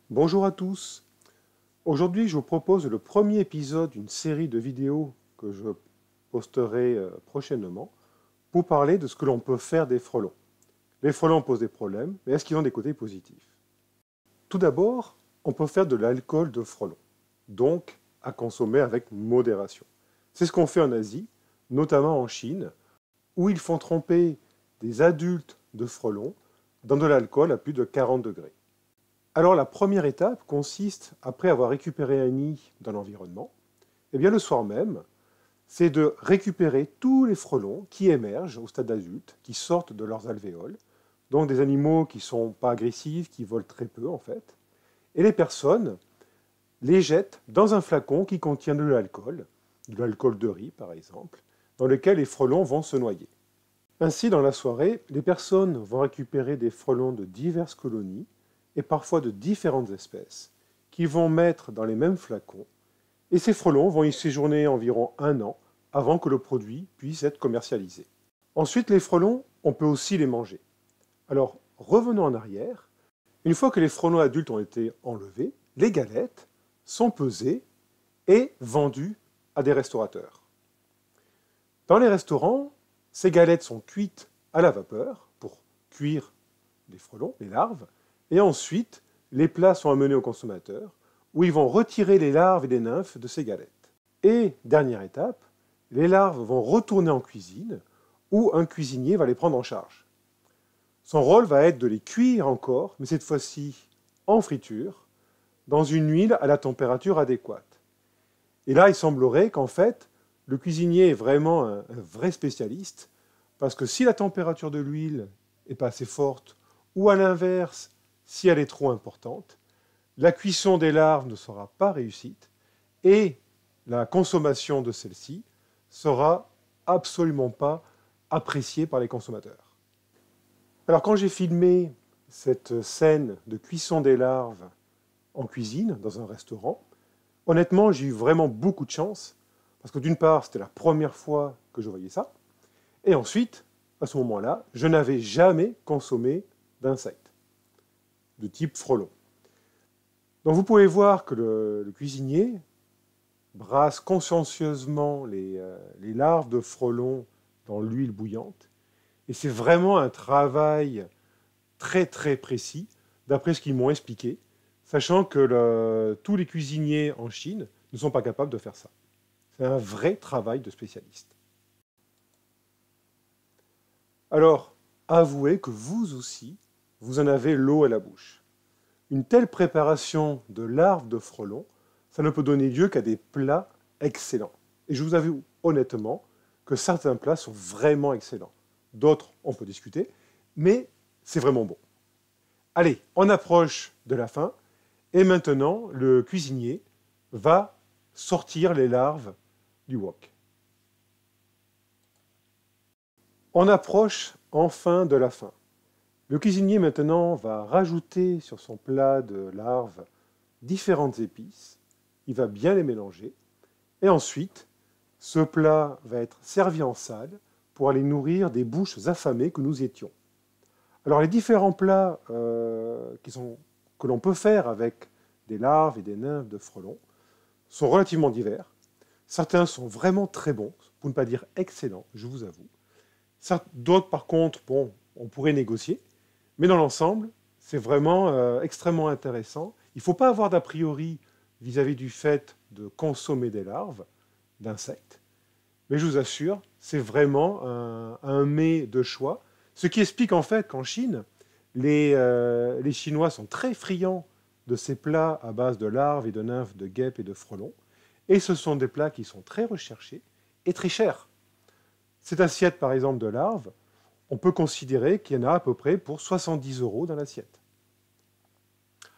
Bonjour à tous. Aujourd'hui, je vous propose le premier épisode d'une série de vidéos que je posterai prochainement pour parler de ce que l'on peut faire des frelons. Les frelons posent des problèmes, mais est-ce qu'ils ont des côtés positifs? Tout d'abord, on peut faire de l'alcool de frelon, donc à consommer avec modération. C'est ce qu'on fait en Asie, notamment en Chine, où ils font tremper des adultes de frelons dans de l'alcool à plus de 40 degrés. Alors la première étape consiste, après avoir récupéré un nid dans l'environnement, eh bien le soir même, c'est de récupérer tous les frelons qui émergent au stade adulte, qui sortent de leurs alvéoles, donc des animaux qui ne sont pas agressifs, qui volent très peu en fait, et les personnes les jettent dans un flacon qui contient de l'alcool de riz par exemple, dans lequel les frelons vont se noyer. Ainsi, dans la soirée, les personnes vont récupérer des frelons de diverses colonies, et parfois de différentes espèces, qu'ils vont mettre dans les mêmes flacons, et ces frelons vont y séjourner environ 1 an avant que le produit puisse être commercialisé. Ensuite, les frelons, on peut aussi les manger. Alors, revenons en arrière. Une fois que les frelons adultes ont été enlevés, les galettes sont pesées et vendues à des restaurateurs. Dans les restaurants, ces galettes sont cuites à la vapeur pour cuire les frelons, les larves, et ensuite, les plats sont amenés aux consommateurs, où ils vont retirer les larves et les nymphes de ces galettes. Et, dernière étape, les larves vont retourner en cuisine, où un cuisinier va les prendre en charge. Son rôle va être de les cuire encore, mais cette fois-ci en friture, dans une huile à la température adéquate. Et là, il semblerait qu'en fait, le cuisinier est vraiment un vrai spécialiste, parce que si la température de l'huile n'est pas assez forte, ou à l'inverse, si elle est trop importante, la cuisson des larves ne sera pas réussite et la consommation de celles-ci sera absolument pas appréciée par les consommateurs. Alors quand j'ai filmé cette scène de cuisson des larves en cuisine, dans un restaurant, honnêtement, j'ai eu vraiment beaucoup de chance, parce que d'une part, c'était la première fois que je voyais ça, et ensuite, à ce moment-là, je n'avais jamais consommé d'insectes de type frelon. Donc vous pouvez voir que le cuisinier brasse consciencieusement les larves de frelons dans l'huile bouillante, et c'est vraiment un travail très très précis, d'après ce qu'ils m'ont expliqué, sachant que tous les cuisiniers en Chine ne sont pas capables de faire ça. C'est un vrai travail de spécialiste. Alors, avouez que vous aussi, vous en avez l'eau à la bouche. Une telle préparation de larves de frelons, ça ne peut donner lieu qu'à des plats excellents. Et je vous avoue honnêtement que certains plats sont vraiment excellents. D'autres, on peut discuter, mais c'est vraiment bon. Allez, on approche de la fin, et maintenant, le cuisinier va sortir les larves du wok. On approche enfin de la fin. Le cuisinier maintenant va rajouter sur son plat de larves différentes épices, il va bien les mélanger, et ensuite, ce plat va être servi en salle pour aller nourrir des bouches affamées que nous étions. Alors les différents plats que l'on peut faire avec des larves et des nymphes de frelons sont relativement divers. Certains sont vraiment très bons, pour ne pas dire excellents, je vous avoue. D'autres, par contre, bon, on pourrait négocier. Mais dans l'ensemble, c'est vraiment extrêmement intéressant. Il ne faut pas avoir d'a priori vis-à-vis du fait de consommer des larves d'insectes. Mais je vous assure, c'est vraiment un mets de choix. Ce qui explique en fait qu'en Chine, les Chinois sont très friands de ces plats à base de larves et de nymphes, de guêpes et de frelons. Et ce sont des plats qui sont très recherchés et très chers. Cette assiette, par exemple, de larves, on peut considérer qu'il y en a à peu près pour 70 € dans l'assiette.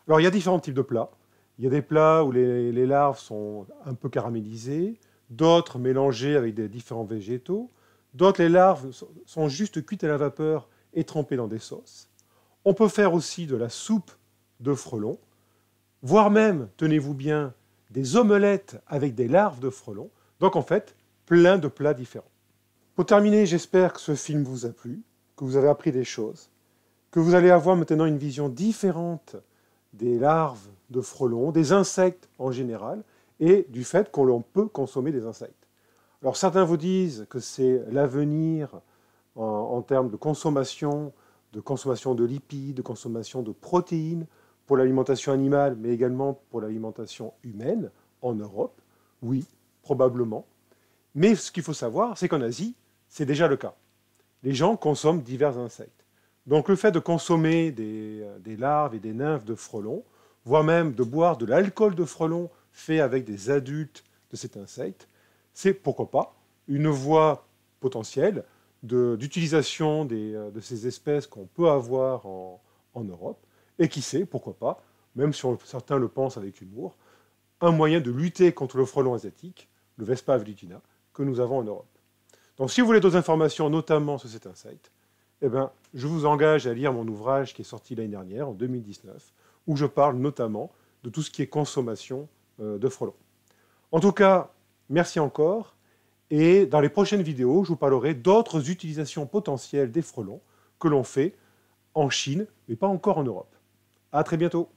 Alors, il y a différents types de plats. Il y a des plats où les larves sont un peu caramélisées, d'autres mélangées avec des différents végétaux, d'autres, les larves sont juste cuites à la vapeur et trempées dans des sauces. On peut faire aussi de la soupe de frelons, voire même, tenez-vous bien, des omelettes avec des larves de frelons. Donc, en fait, plein de plats différents. Pour terminer, j'espère que ce film vous a plu, que vous avez appris des choses, que vous allez avoir maintenant une vision différente des larves de frelons, des insectes en général, et du fait qu'on peut consommer des insectes. Alors certains vous disent que c'est l'avenir en termes de consommation de lipides, de consommation de protéines pour l'alimentation animale, mais également pour l'alimentation humaine en Europe. Oui, probablement. Mais ce qu'il faut savoir, c'est qu'en Asie, c'est déjà le cas. Les gens consomment divers insectes. Donc le fait de consommer des larves et des nymphes de frelons, voire même de boire de l'alcool de frelon fait avec des adultes de cet insecte, c'est, pourquoi pas, une voie potentielle d'utilisation de ces espèces qu'on peut avoir en Europe, et qui sait, pourquoi pas, même si certains le pensent avec humour, un moyen de lutter contre le frelon asiatique, le Vespa velutina, que nous avons en Europe. Donc si vous voulez d'autres informations, notamment sur cet insecte, eh ben, je vous engage à lire mon ouvrage qui est sorti l'année dernière, en 2019, où je parle notamment de tout ce qui est consommation de frelons. En tout cas, merci encore. Et dans les prochaines vidéos, je vous parlerai d'autres utilisations potentielles des frelons que l'on fait en Chine, mais pas encore en Europe. À très bientôt.